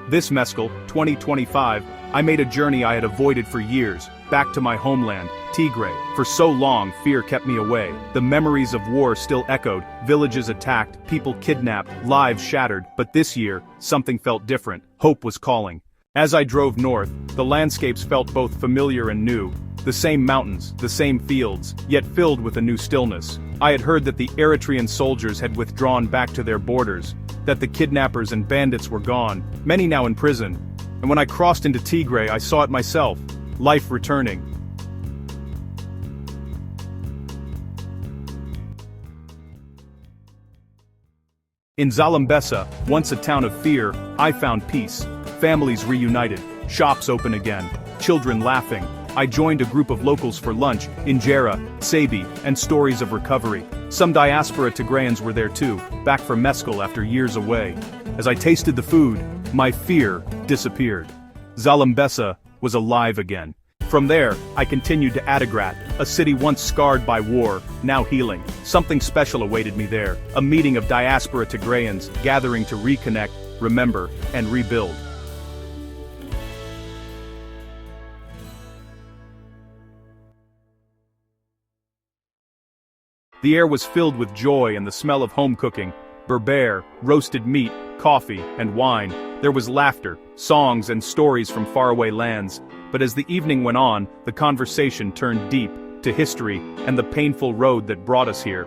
This mescal, 2025, I made a journey I had avoided for years, back to my homeland, Tigray. For so long, fear kept me away. The memories of war still echoed, villages attacked, people kidnapped, lives shattered. But this year, something felt different. Hope was calling. As I drove north, the landscapes felt both familiar and new. The same mountains, the same fields, yet filled with a new stillness. I had heard that the Eritrean soldiers had withdrawn back to their borders, that the kidnappers and bandits were gone, many now in prison. And when I crossed into Tigray, I saw it myself, life returning. In Zalambessa, once a town of fear, I found peace. Families reunited, shops open again, children laughing. I joined a group of locals for lunch, injera, sabi, and stories of recovery. Some diaspora Tigrayans were there too, back from mescal after years away. As I tasted the food, my fear disappeared. Zalambessa was alive again. From there, I continued to Adigrat, a city once scarred by war, now healing. Something special awaited me there, a meeting of diaspora Tigrayans gathering to reconnect, remember, and rebuild. The air was filled with joy and the smell of home cooking, berbere, roasted meat, coffee, and wine. There was laughter, songs, and stories from faraway lands. But as the evening went on, the conversation turned deep, to history, and the painful road that brought us here.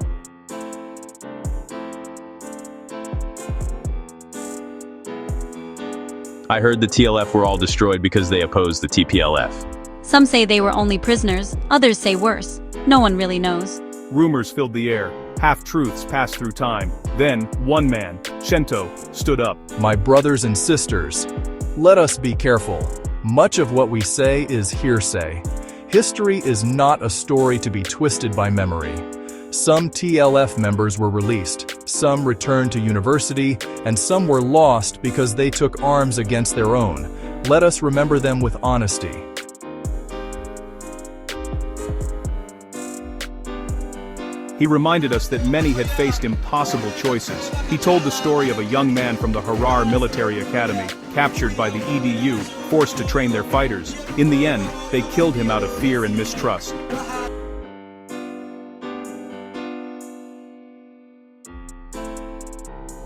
I heard the TLF were all destroyed because they opposed the TPLF. Some say they were only prisoners, others say worse. No one really knows. Rumors filled the air, half-truths passed through time. Then, one man, Shento, stood up. My brothers and sisters, let us be careful. Much of what we say is hearsay. History is not a story to be twisted by memory. Some TLF members were released, some returned to university, and some were lost because they took arms against their own. Let us remember them with honesty. He reminded us that many had faced impossible choices. He told the story of a young man from the Harar Military Academy, captured by the EDU, forced to train their fighters. In the end, they killed him out of fear and mistrust.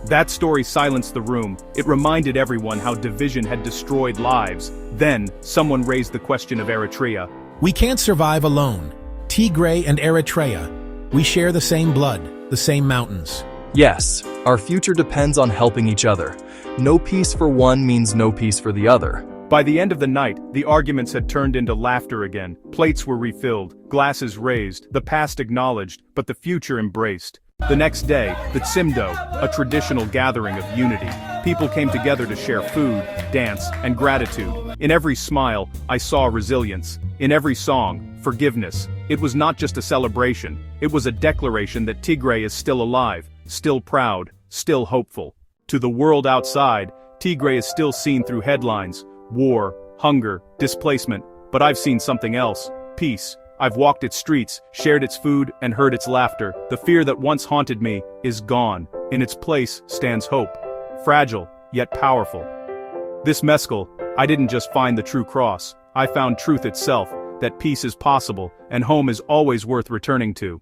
That story silenced the room. It reminded everyone how division had destroyed lives. Then, someone raised the question of Eritrea. We can't survive alone. Tigray and Eritrea. We share the same blood, the same mountains. Yes, our future depends on helping each other. No peace for one means no peace for the other. By the end of the night, the arguments had turned into laughter again. Plates were refilled, glasses raised, the past acknowledged, but the future embraced. The next day, the Tsimdo, a traditional gathering of unity. People came together to share food, dance, and gratitude. In every smile, I saw resilience. In every song, forgiveness. It was not just a celebration, it was a declaration that Tigray is still alive, still proud, still hopeful. To the world outside, Tigray is still seen through headlines, war, hunger, displacement, but I've seen something else, peace. I've walked its streets, shared its food, and heard its laughter. The fear that once haunted me is gone. In its place stands hope. Fragile, yet powerful. This mescal, I didn't just find the true cross. I found truth itself, that peace is possible, and home is always worth returning to.